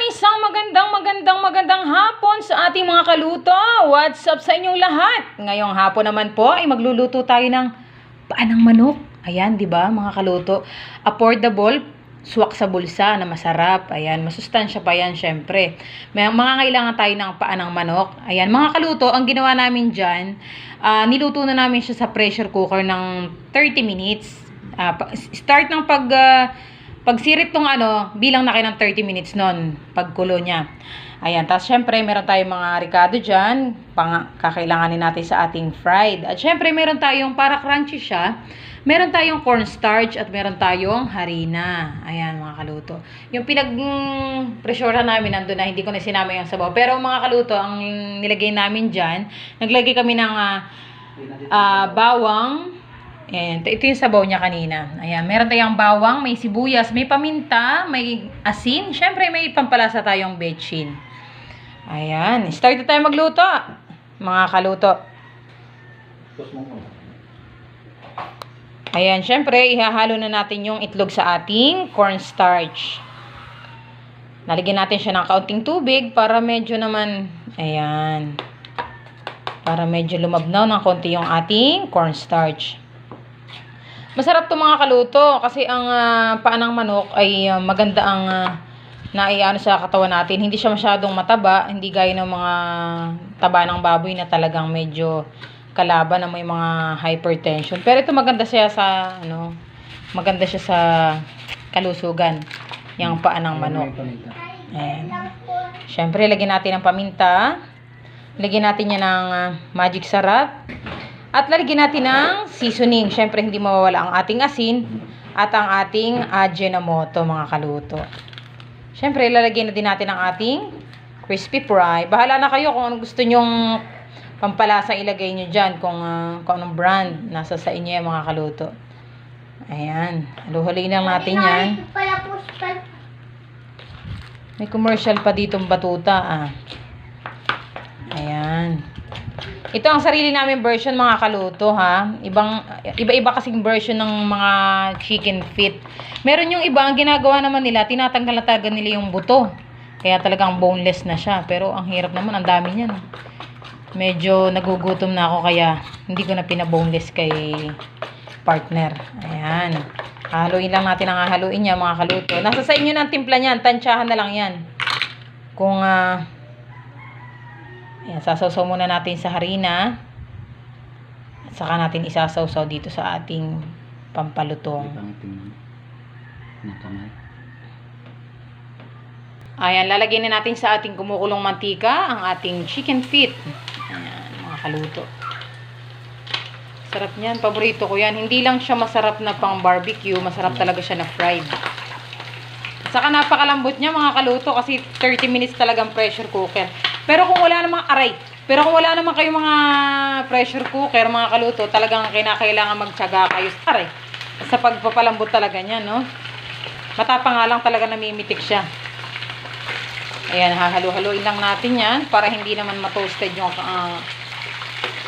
Isang magandang hapon sa ating mga kaluto. What's up sa inyong lahat? Ngayong hapon naman po ay magluluto tayo ng paa ng manok. Ayan, 'di ba, mga kaluto? Affordable, swak sa bulsa na masarap. Ayan, masustansya pa 'yan, syempre. May mga kailangan tayo ng paa ng manok. Ayan, mga kaluto, ang ginawa namin diyan, niluto na namin siya sa pressure cooker ng 30 minutes. Start ng pagsirit tong bilang na kayo ng 30 minutes nun, pagkulo niya. Ayan, tapos syempre, meron tayong mga ricado dyan, kakailanganin natin sa ating fried. At syempre, meron tayong, para crunchy siya, meron tayong cornstarch at meron tayong harina. Ayan, mga kaluto. Yung pinag-presyoran namin, nandun na, hindi ko na sinama yung sabaw. Pero mga kaluto, ang nilagay namin dyan, naglagay kami ng bawang. Ayan, ito yung sabaw niya kanina. Ayan, meron tayong bawang, may sibuyas, may paminta, may asin. Syempre, may pampalasa tayong betchin. Ayan, start na tayo magluto, mga kaluto. Ayan, syempre, ihahalo na natin yung itlog sa ating cornstarch. Naligyan natin siya ng kaunting tubig para medyo naman, ayan, para medyo lumabnaw ng konti yung ating cornstarch. Masarap to mga kaluto kasi ang paa ng manok ay maganda ang naiano sa katawan natin. Hindi siya masyadong mataba, hindi gaya ng mga taba ng baboy na talagang medyo kalaban na may mga hypertension. Pero ito maganda siya sa maganda siya sa kalusugan, yung paa ng manok. Ayan. Syempre, lagyan natin ng paminta. Lagyan natin yan ng magic sarap. At lalagyan natin ng seasoning. Syempre, hindi mawawala ang ating asin at ang ating Ajinomoto, mga kaluto. Syempre, lalagyan na din natin ang ating crispy fry. Bahala na kayo kung anong gusto nyong pampalasa ilagay nyo dyan. Kung anong brand nasa sa inyo yung mga kaluto. Ayan. Haluhuli lang natin yan. May commercial pa ditong batuta. Ayan. Ito ang sarili namin version, mga kaluto, ha. Iba-iba kasing version ng mga chicken feet. Meron yung iba, ang ginagawa naman nila, tinatanggal-tagal nila yung buto. Kaya talagang boneless na siya. Pero ang hirap naman, ang dami niyan. Medyo nagugutom na ako, kaya hindi ko na pinaboneless kay partner. Ayan. Haluin lang natin ang haluin niya, mga kaluto. Nasa sa inyo ng timpla niyan, tansyahan na lang yan. Kung ayan, sasawsaw muna natin sa harina. At saka natin isasawsaw dito sa ating pampalutong. Ayan, lalagyan na natin sa ating kumukulong mantika ang ating chicken feet. Ayan, mga kaluto. Sarap niyan, paborito ko yan. Hindi lang siya masarap na pang barbecue, masarap talaga siya na fried. At saka napakalambot niya, mga kaluto, kasi 30 minutes talagang pressure cooker. Pero kung wala namang kayong mga pressure cooker, mga kaluto, talagang kinakailangan magtiyaga kayo sa pagpapalambot talaga niya, no? Matapang nga lang talaga, namimitik siya. Ayan, hahalu-haluin lang natin yan para hindi naman matoasted yung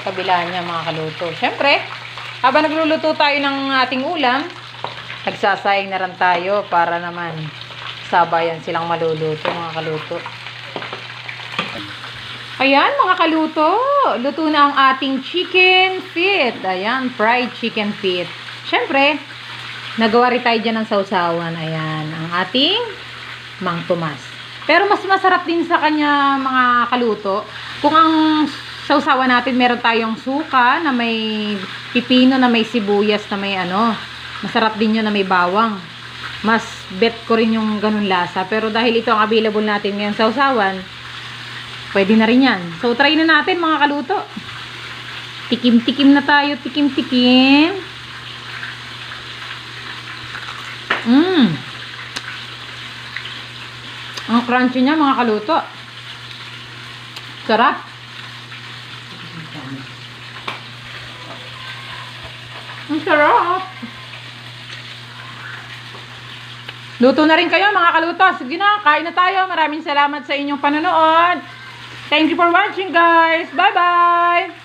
kabila niya, mga kaluto. Syempre, habang nagluluto tayo ng ating ulam, nagsasayang na rin tayo para naman sabayan silang maluluto, mga kaluto. Ayan, mga kaluto, luto na ang ating chicken feet. Ayan, fried chicken feet. Syempre, nagawa rin tayo dyan ng sausawan. Ayan, ang ating Mang Tomas. Pero mas masarap din sa kanya, mga kaluto, kung ang sausawan natin meron tayong suka na may pipino, na may sibuyas, na may masarap din yun na may bawang. Mas bet ko rin yung ganun lasa. Pero dahil ito ang available natin ngayon sausawan, pwede na rin yan. So, try na natin, mga kaluto. Tikim-tikim na tayo. Tikim-tikim. Ang crunchy niya, mga kaluto. Sarap. Ang sarap. Luto na rin kayo, mga kaluto. Sige na, kain na tayo. Maraming salamat sa inyong panonood. Thank you for watching, guys. Bye-bye!